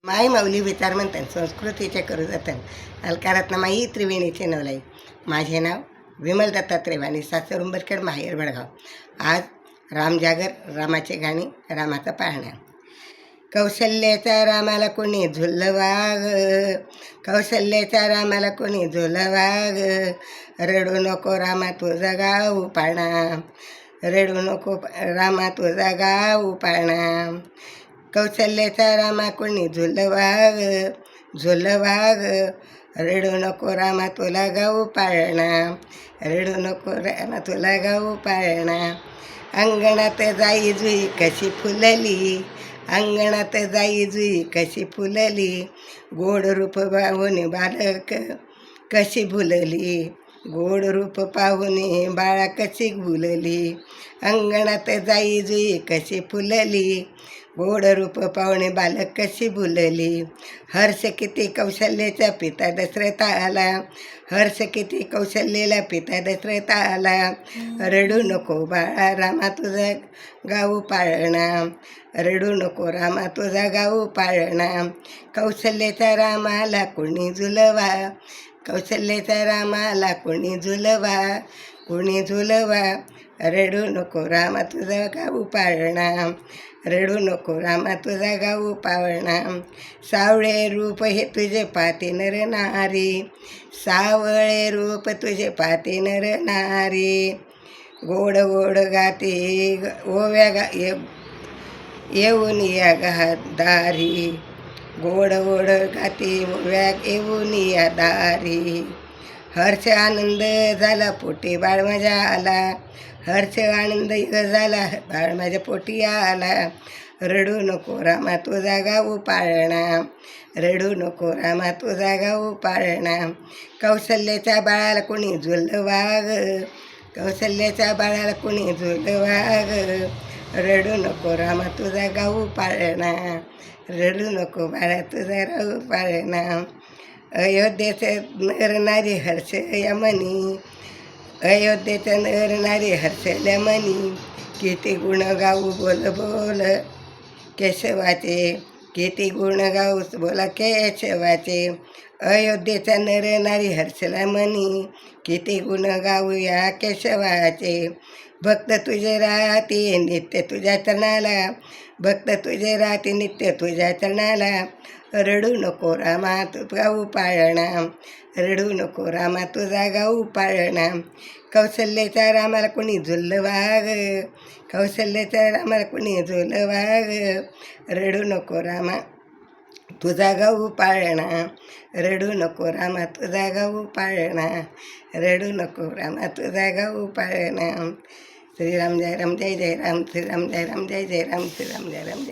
माई माऊली विचार म्हणतात संस्कृतीचे करू जतन अलकारातनं माई त्रिवेणीचे नवलाई. माझे नाव विमल दत्तात्रय वाणी, सासर उंबरखेड, माहेर भडगाव. आज रामजागर, रामाचे गाणी, रामाचा पाळणा. कौशल्याच्या रामाला कोणी झुलवाग, कौशल्याच्या रामाला कोणी झुलवाग. रडू नको रामा तुझा गाव पाळणा, रडू नको रामा तुझा गाव पाळणा. कौशल्याचा रामा कोणी झुलवाग, झुलवाग. रडू नको रामा तुला गाऊ पाळणा, रडू नको रामा तुला गाऊ पाळणा. अंगणात जाई जुई कशी फुलली, अंगणात जाई जुई कशी फुलली. गोड रूप पाहून बालक कशी भुलली, गोड रूप पाहून बाळा कशी भुलली. अंगणात जाई जुई कशी फुलली, गोड रूप पाहुणे बालक कशी भुलली. हर्ष किती कौशल्याचा पिता दशरथा आला, हर्ष किती कौशल्याला पिता दशरथा आला. रडू नको बाळा रामा तुझा गाऊ पाळणा, रडू नको रामा तुझा गाऊ पाळणा. कौशल्याच्या रामाला कोणी झुलवा, कौशल्याच्या रामाला कोणी झुलवा, कोणी झुलवा. रडू नको रामा तुझा गाऊ पाळणा, रडू नको रामा तुझा गाऊ पाळणा. सावळे रूप हे तुझे पाते नर नारी, सावळे रूप तुझे पाते नर नारी. गोड गोड गाते ओव्या येऊन या दारी, गोड गोड गाते ओव्या येऊन या दारी. हर्ष आनंद झाला पोटी बाळ माझ्या आला, हर्ष आनंद झाला बाळ माझ्या पोटी आला. रडू नको रामा तुझा गाऊ पाळणा, रडू नको रामा तुझा गाऊ पाळणा. कौशल्याच्या बाळाला कोणी झुलवाग, कौशल्याच्या बाळाला कोणी झुलवाग. रडू नको रामा तुझा गाऊ पाळणा, रडू नको बाळा तुझा गाऊ पाळणा. अयोध्येचे नर नारी हर्षल्या मनी, अयोध्येच्या नर नारी हर्षल्या मनी. किती गुण गाऊ बोल बोल केशवाचे, किती गुण गाऊ बोला केशवाचे. अयोध्येच्या नर नारी हर्षल्या मनी, किती गुण गाऊ या केशवाचे. भक्त तुझे राहते नित्य तुझ्या चरणाला, भक्त तुझे राहते नित्य तुझ्या चरणाला. रडू नको रामा तुझा गाऊ पाळणा, रडू नको रामा तुझा गाऊ पाळणा. कौशल्याच्या रामाला कोणी झुलवाग, कौशल्याच्या रामाला कोणी झुलवाग. रडू नको रामा तुझा गाऊ पाळणा, रडू नको रामा तुझा गाऊ पाळणा, रडू नको रामा तुझा गाऊ पाळणा. श्रीराम जय राम जय जय राम, श्रीराम जय राम जय जय राम, श्रीराम जय राम जय.